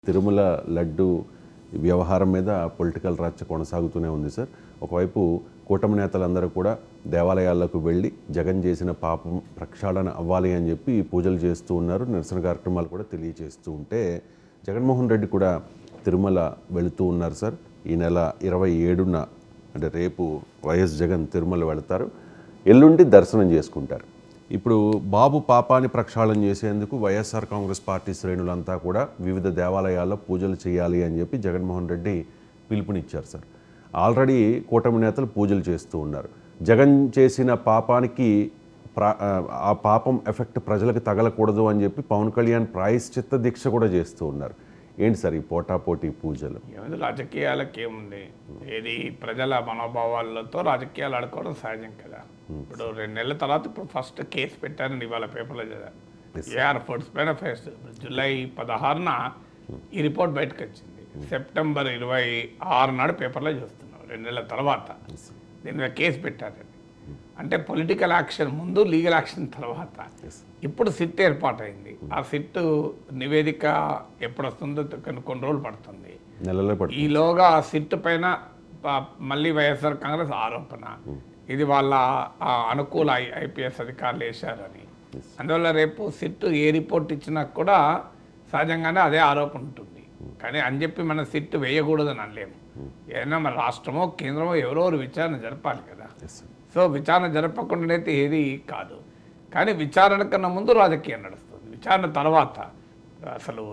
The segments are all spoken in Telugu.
తిరుమల లడ్డు వ్యవహారం మీద పొలిటికల్ రచ్చ కొనసాగుతూనే ఉంది సార్. ఒకవైపు కూటమి నేతలందరూ కూడా దేవాలయాలకు వెళ్ళి జగన్ చేసిన పాపం ప్రక్షాళన అవ్వాలి అని చెప్పి పూజలు చేస్తూ ఉన్నారు, నిరసన కార్యక్రమాలు కూడా తెలియజేస్తూ ఉంటే జగన్మోహన్ రెడ్డి కూడా తిరుమల వెళుతూ ఉన్నారు సార్. ఈ నెల 27న అంటే రేపు వైఎస్ జగన్ తిరుమల వెళతారు, ఎల్లుండి దర్శనం చేసుకుంటారు. ఇప్పుడు బాబు పాపాన్ని ప్రక్షాళన చేసేందుకు వైఎస్ఆర్ కాంగ్రెస్ పార్టీ శ్రేణులంతా కూడా వివిధ దేవాలయాల్లో పూజలు చేయాలి అని చెప్పి జగన్మోహన్ రెడ్డి పిలుపునిచ్చారు సార్. ఆల్రెడీ కూటమి నేతలు పూజలు చేస్తూ ఉన్నారు. జగన్ చేసిన పాపానికి ఆ పాపం ఎఫెక్ట్ ప్రజలకు తగలకూడదు అని చెప్పి పవన్ కళ్యాణ్ ప్రాయశ్చిత్త దీక్ష కూడా చేస్తూ ఉన్నారు. ఏంటి సార్ ఈ పోటాపోటీ పూజలు? రాజకీయాలకు ఏముంది, ఏది ప్రజల మనోభావాలతో రాజకీయాలు ఆడుకోవడం సహజం కదా. ఇప్పుడు 2 నెలల తర్వాత ఇప్పుడు ఫస్ట్ కేసు పెట్టారని ఇవాళ పేపర్లో చదివాను. ఏఆర్ ఫుడ్స్ పైన ఫస్ట్ జూలై 16న ఈ రిపోర్ట్ బయటకు వచ్చింది. సెప్టెంబర్ 26 నాడు పేపర్లో చూస్తున్నాం. 2 నెలల తర్వాత దీని మీద కేసు పెట్టారని. అంటే పొలిటికల్ యాక్షన్ ముందు, లీగల్ యాక్షన్ తర్వాత. ఇప్పుడు సిట్ ఏర్పాటైంది. ఆ సిట్ నివేదిక ఎప్పుడు వస్తుందో కొన్ని రోజులు పడుతుంది. ఈలోగా ఆ సిట్ పైన మళ్ళీ వైఎస్ఆర్ కాంగ్రెస్ ఆరోపణ, ఇది వాళ్ళ అనుకూల ఐపీఎస్ అధికారులు వేశారని. అందువల్ల రేపు సిట్ ఏ రిపోర్ట్ ఇచ్చినా కూడా సహజంగానే అదే ఆరోపణ ఉంటుంది. కానీ అని చెప్పి మన సిట్ వేయకూడదని అనలేము. ఏదైనా మన రాష్ట్రమో కేంద్రమో ఎవరెవరు విచారణ జరపాలి కదా. సో విచారణ జరపకుండానైతే ఏది కాదు. కానీ విచారణ కన్నా ముందు రాజకీయం నడుస్తుంది. విచారణ తర్వాత అసలు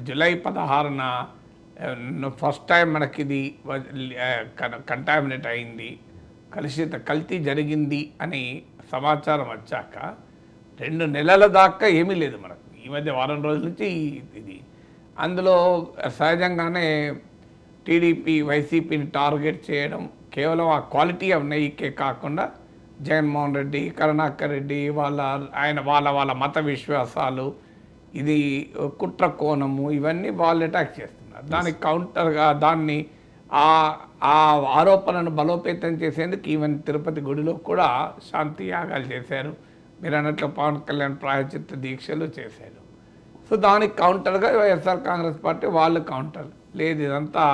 జూలై 16న ఫస్ట్ టైం మనకి ఇది కంటామినేట్ అయింది, కల్తీ జరిగింది అని సమాచారం వచ్చాక 2 నెలల దాకా ఏమీ లేదు మనకు. ఈ మధ్య వారం రోజుల నుంచి ఇది. అందులో సహజంగానే టీడీపీ వైసీపీని టార్గెట్ చేయడం, కేవలం ఆ క్వాలిటీ ఆఫ్ నెయ్యికే కాకుండా జగన్మోహన్ రెడ్డి, కరుణాకర్ రెడ్డి వాళ్ళ మత విశ్వాసాలు, ఇది కుట్ర కోణము, ఇవన్నీ వాళ్ళు అటాక్ చేస్తున్నారు. దానికి కౌంటర్గా దాన్ని ఆ ఆరోపణను బలోపేతం చేసేందుకు ఈవెన్ తిరుపతి గుడిలో కూడా శాంతి యాగాలు చేశారు. మీరు అన్నట్లు పవన్ కళ్యాణ్ ప్రాయశ్చిత్త దీక్షలు చేశారు. సో దానికి కౌంటర్గా వైఎస్ఆర్ కాంగ్రెస్ పార్టీ వాళ్ళు కౌంటర్, లేదు ఇదంతా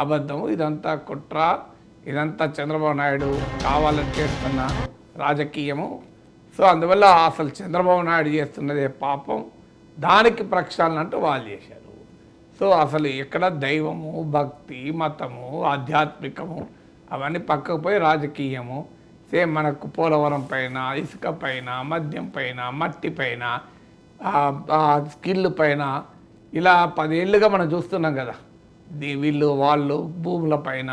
అబద్ధము, ఇదంతా కుట్ర, ఇదంతా చంద్రబాబు నాయుడు కావాలని చేస్తున్న రాజకీయము. సో అందువల్ల అసలు చంద్రబాబు నాయుడు చేస్తున్నదే పాపం, దానికి ప్రక్షాళన అంటూ వాళ్ళు చేశారు. సో అసలు ఎక్కడ దైవము, భక్తి, మతము, ఆధ్యాత్మికము అవన్నీ పక్కకు పోయి రాజకీయము. సేమ్ మనకు పోలవరం పైన, ఇసుక పైన, మద్యం పైన, మట్టి పైన, స్కిల్ పైన ఇలా 10 ఏళ్ళుగా మనం చూస్తున్నాం కదా. వాళ్ళు భూముల పైన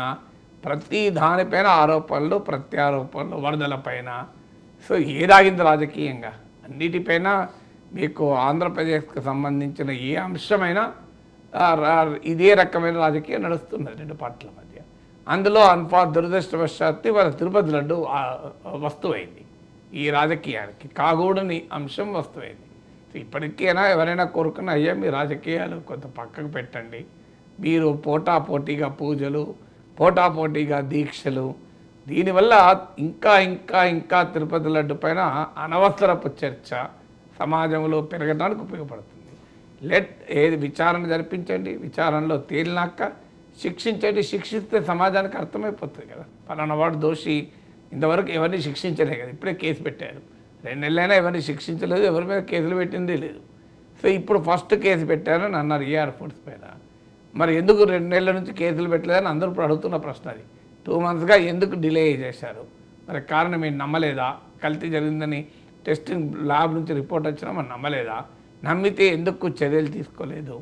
ప్రతి దానిపైన ఆరోపణలు, ప్రత్యారోపణలు, వరదల పైన. సో ఏదాగింది రాజకీయంగా అన్నిటిపైన మీకు ఆంధ్రప్రదేశ్కి సంబంధించిన ఏ అంశమైనా ఇదే రకమైన రాజకీయం నడుస్తున్నది 2 పార్టీల మధ్య. అందులో దురదృష్టవశాత్తు వాళ్ళ తిరుపతి లడ్డు వస్తువైంది, ఈ రాజకీయానికి కాగూడని అంశం వస్తువైంది. సో ఇప్పటికైనా ఎవరైనా కోరుకున్నా, అయ్యా మీ రాజకీయాలు కొంత పక్కకు పెట్టండి, మీరు పోటాపోటీగా పూజలు, పోటాపోటీగా దీక్షలు, దీనివల్ల ఇంకా ఇంకా ఇంకా తిరుపతి లడ్డు పైన అనవసరపు చర్చ సమాజంలో పెరగడానికి ఉపయోగపడుతుంది. ఏది విచారణ జరిపించండి, విచారణలో తేలినాక శిక్షించండి. శిక్షిస్తే సమాజానికి అర్థమైపోతుంది కదా, పలానా వాడు దోషి. ఇంతవరకు ఎవరిని శిక్షించలే కదా, ఇప్పుడే కేసు పెట్టారు. 2 నెలలైనా ఎవరిని శిక్షించలేదు, ఎవరి మీద కేసులు పెట్టిందే లేదు. సో ఇప్పుడు ఫస్ట్ కేసు పెట్టారని అన్నారు ఏఆర్ ఫుడ్స్ పైన. మరి ఎందుకు 2 నెలల నుంచి కేసులు పెట్టలేదని అందరూ ఇప్పుడు అడుగుతున్న ప్రశ్న అది. 2 మంత్స్గా ఎందుకు డిలే చేశారు? మరి కారణం ఏంటి? నమ్మలేదా? కల్తీ జరిగిందని టెస్టింగ్ ల్యాబ్ నుంచి రిపోర్ట్ వచ్చినా మరి నమ్మలేదా? నమ్మితే ఎందుకు చర్యలు తీసుకోలేదు?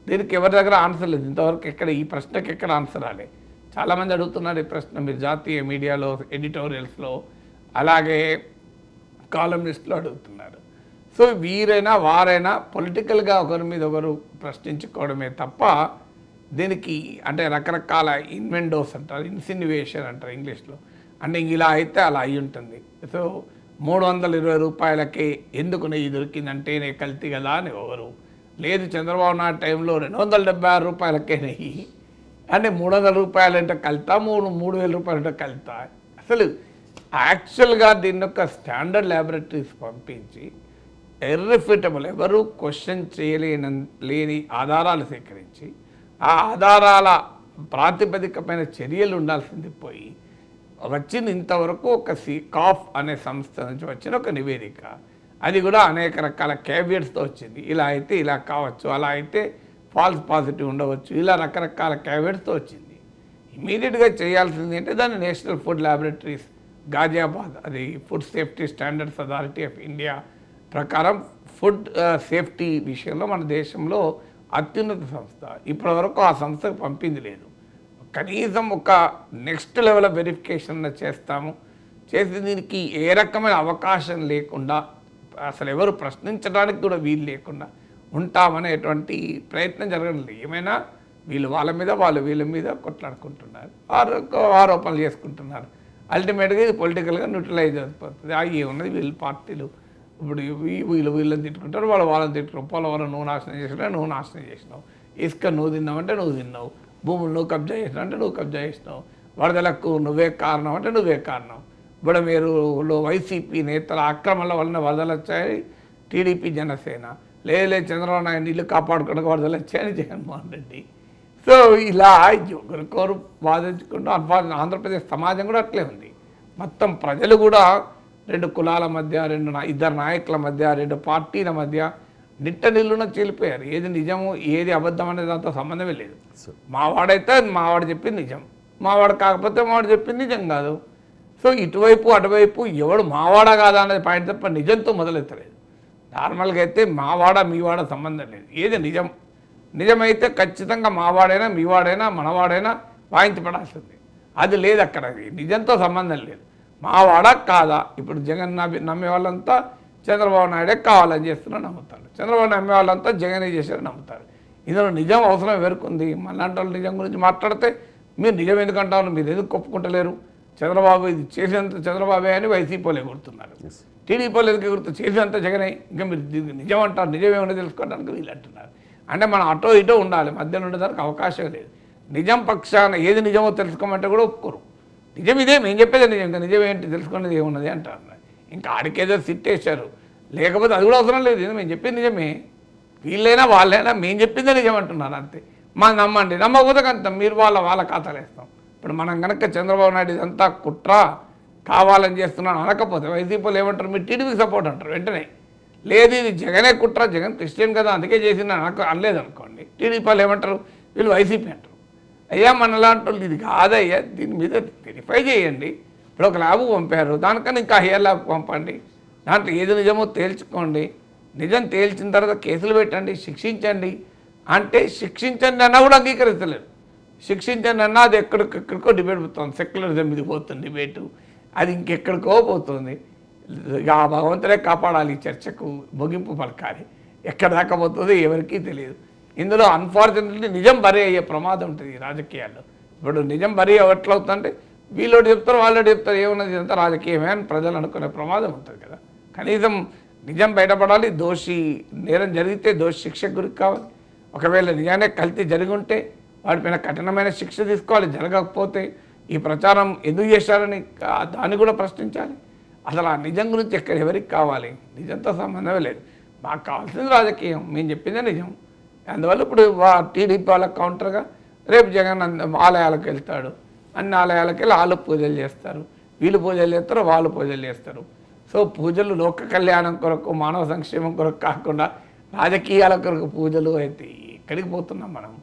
దీనికి ఎవరి దగ్గర ఆన్సర్ లేదు ఇంతవరకు. ఈ ప్రశ్నకి ఎక్కడ ఆన్సర్ రాలే. చాలామంది అడుగుతున్నారు ఈ ప్రశ్న. మీరు జాతీయ మీడియాలో, ఎడిటోరియల్స్లో, అలాగే కాలమిస్ట్లో అడుగుతున్నారు. సో వీరైనా వారైనా పొలిటికల్గా ఒకరి మీద ఒకరు ప్రశ్నించుకోవడమే తప్ప దీనికి అంటే రకరకాల ఇన్వెండోస్ అంటారు, ఇన్సిన్యువేషన్ అంటారు ఇంగ్లీష్లో. అంటే ఇలా అయితే అలా అయి ఉంటుంది. సో 320 రూపాయలకే ఎందుకు నెయ్యి దొరికిందంటే నేను కల్తీ కదా అని ఎవరు లేదు. చంద్రబాబు నాయుడు టైంలో 276 రూపాయలకే నెయ్యి అంటే 300 రూపాయలు అంటే కలుతా, 3000 రూపాయలు అంటే కలుతా. అసలు యాక్చువల్గా దీన్ని ఒక స్టాండర్డ్ ల్యాబొరేటరీస్ పంపించి ఇర్రిఫ్యూటబుల్, ఎవరు క్వశ్చన్ లేని ఆధారాలు సేకరించి ఆ ఆధారాల ప్రాతిపదికమైన చర్యలు ఉండాల్సింది పోయి వచ్చింది ఇంతవరకు ఒక కాఫ్ అనే సంస్థ నుంచి వచ్చిన ఒక నివేదిక. అది కూడా అనేక రకాల క్యావియట్స్తో వచ్చింది. ఇలా అయితే ఇలా కావచ్చు, అలా అయితే ఫాల్స్ పాజిటివ్ ఉండవచ్చు, ఇలా రకరకాల క్యావియట్స్తో వచ్చింది. ఇమీడియట్గా చేయాల్సింది అంటే దాన్ని నేషనల్ ఫుడ్ ల్యాబొరేటరీస్ గాజియాబాద్, అది food safety standards authority of India ప్రకారం ఫుడ్ సేఫ్టీ విషయంలో మన దేశంలో అత్యున్నత సంస్థ. ఇప్పటివరకు ఆ సంస్థకు పంపింది లేదు. కనీసం ఒక నెక్స్ట్ లెవెల్ ఆఫ్ వెరిఫికేషన్ చేస్తాము, చేసి దీనికి ఏ రకమైన అవకాశం లేకుండా అసలు ఎవరు ప్రశ్నించడానికి కూడా వీలు లేకుండా ఉంటామనేటువంటి ప్రయత్నం జరగడం లేదు. ఏమైనా వీళ్ళు వాళ్ళ మీద వాళ్ళు వీళ్ళ మీద కొట్లాడుకుంటున్నారు, ఆరోపణలు చేసుకుంటున్నారు. అల్టిమేట్గా ఇది పొలిటికల్గా న్యూట్రలైజ్ అయిపోతుంది. ఏమున్నది వీళ్ళు పార్టీలు ఇప్పుడు వీళ్ళని తిట్టుకుంటారు, వాళ్ళని తిట్టుకుంటారు. పోలవరం నువ్వు నాశనం చేసినా నువ్వు నాశనం చేసినావు, ఇసుక నువ్వు తిన్నావంటే నువ్వు తిన్నావు, భూములు నువ్వు కబ్జా చేసినావు అంటే నువ్వు కబ్జా చేసినావు, వరదలకు నువ్వే కారణం అంటే నువ్వే కారణం. ఇప్పుడు మీరు వైసీపీ నేతల ఆక్రమణల వలన వరదలు వచ్చాయి టీడీపీ జనసేన, లేదు చంద్రబాబు నాయుడు ఇల్లు కాపాడుకోవడానికి వరదలు వచ్చాయని జగన్మోహన్ రెడ్డి. సో ఇలా ఒకరికొరు వాదించుకుంటూ ఆంధ్రప్రదేశ్ సమాజం కూడా అట్లే ఉంది. మొత్తం ప్రజలు కూడా రెండు కులాల మధ్య, ఇద్దరు నాయకుల మధ్య, రెండు పార్టీల మధ్య నిట్ట నిల్లున చీలిపోయారు. ఏది నిజము ఏది అబద్ధం అనే దాంతో సంబంధమే లేదు. మావాడైతే మావాడు చెప్పింది నిజం, మావాడు కాకపోతే మావాడు చెప్పింది నిజం కాదు. సో ఇటువైపు అటువైపు ఎవడు మావాడా కాదా అనేది పాయింట్ తప్ప నిజంతో మొదలెత్తలేదు. నార్మల్గా అయితే మావాడ మీవాడ సంబంధం లేదు. ఏది నిజం నిజమైతే ఖచ్చితంగా మావాడైనా మీవాడైనా మనవాడైనా వాయించబడాల్సింది. అది లేదు అక్కడ, నిజంతో సంబంధం లేదు. మావాడా కాదా, ఇప్పుడు జగన్ నమ్మే వాళ్ళంతా చంద్రబాబు నాయుడే కావాలని చేస్తున్నారని నమ్ముతారు, చంద్రబాబు నమ్మే వాళ్ళంతా జగనే చేశారని నమ్ముతారు. ఇందులో నిజం అవసరం ఎవరుకుంది? మళ్ళంటి వాళ్ళు నిజం గురించి మాట్లాడితే మీరు నిజం ఎందుకంటారు, మీరు ఎందుకు ఒప్పుకుంటలేరు? చంద్రబాబు ఇది చేసినంత చంద్రబాబే అని వైసీపీలు ఎగురుతున్నారు, టీడీపీలు ఎందుకు ఎగురుతారు? చేసినంత జగనే, ఇంకా మీరు నిజం అంటారు, నిజమేమన్నా తెలుసుకోవడానికి వీళ్ళు అంటున్నారు. అంటే మనం అటో ఇటో ఉండాలి, మధ్యలో ఉండడానికి అవకాశం లేదు. నిజం పక్షాన ఏది నిజమో తెలుసుకోమంటే కూడా ఒప్పుకోరు. నిజం ఇదే, మేము చెప్పేది నిజం, ఇంకా నిజం ఏంటి తెలుసుకునేది ఏమున్నది అంటారు. ఇంకా ఆడికేదో సిట్టేశారు, లేకపోతే అది కూడా అవసరం లేదు. మేము చెప్పింది నిజమే, వీళ్ళైనా వాళ్ళైనా మేము చెప్పిందే నిజం అంటున్నారు అంతే. మనం నమ్మండి, నమ్మకపోతే కనుక మీరు వాళ్ళ ఖాతాలు వేస్తాం. ఇప్పుడు మనం కనుక చంద్రబాబు నాయుడు ఇదంతా కుట్ర కావాలని చేస్తున్నాను అనకపోతే వైసీపీలు ఏమంటారు? మీరు టీడీపీకి సపోర్ట్ అంటారు వెంటనే. లేదు ఇది జగనే కుట్ర, జగన్ క్రిస్టియన్ కదా అందుకే చేసిన అనలేదు అనుకోండి, టీడీపీలు ఏమంటారు? వీళ్ళు వైసీపీ అంటారు. అయ్యా మనలాంటి వాళ్ళు ఇది కాదయ్యా, దీని మీద వెరిఫై చేయండి. ఇప్పుడు ఒక ల్యాబ్ పంపారు, దానికన్నా ఇంకా హైయర్ ల్యాబ్ పంపండి, దాంట్లో ఏది నిజమో తేల్చుకోండి, నిజం తేల్చిన తర్వాత కేసులు పెట్టండి, శిక్షించండి. అంటే శిక్షించండి అన్నా కూడా అంగీకరించలేదు. శిక్షించండి అన్నా అది ఎక్కడికో డిబేట్ పోతుంది, సెక్యులరిజం మీద పోతుంది డిబేటు, అది ఇంకెక్కడికో పోతుంది. ఆ భగవంతుడే కాపాడాలి, చర్చకు ముగింపు పలకాలి. ఎక్కడ దాకా పోతుందో ఎవరికీ తెలియదు. ఇందులో అన్ఫార్చునేట్లీ నిజం బరీ అయ్యే ప్రమాదం ఉంటుంది రాజకీయాల్లో. ఇప్పుడు నిజం బరీ ఎట్లవుతుందంటే వీళ్ళోటి చెప్తారు వాళ్ళోటి చెప్తారు, ఏమున్నది ఇదంతా రాజకీయమే అని ప్రజలు అనుకునే ప్రమాదం ఉంటుంది కదా. కనీసం నిజం బయటపడాలి, దోషి నేరం జరిగితే దోషి శిక్షకు గురి కావాలి. ఒకవేళ నిజానే కల్తీ జరిగి ఉంటే వాటిపైన కఠినమైన శిక్ష తీసుకోవాలి. జరగకపోతే ఈ ప్రచారం ఎందుకు చేశారని దాన్ని కూడా ప్రశ్నించాలి. అసలు ఆ నిజం గురించి ఎవరికి కావాలి? నిజంతో సంబంధమే లేదు. మాకు కావాల్సింది రాజకీయం, మేము చెప్పిందే నిజం. అందువల్ల ఇప్పుడు టీడీపీ వాళ్ళకి కౌంటర్గా రేపు జగన్ ఆలయాలకు వెళ్తాడు, అన్ని ఆలయాలకు వెళ్ళి వాళ్ళు పూజలు చేస్తారు, వీళ్ళు పూజలు చేస్తారు, వాళ్ళు పూజలు చేస్తారు. సో పూజలు లోక కళ్యాణం కొరకు, మానవ సంక్షేమం కొరకు కాకుండా రాజకీయాల కొరకు పూజలు అయితే ఎక్కడికి పోతున్నాం మనం?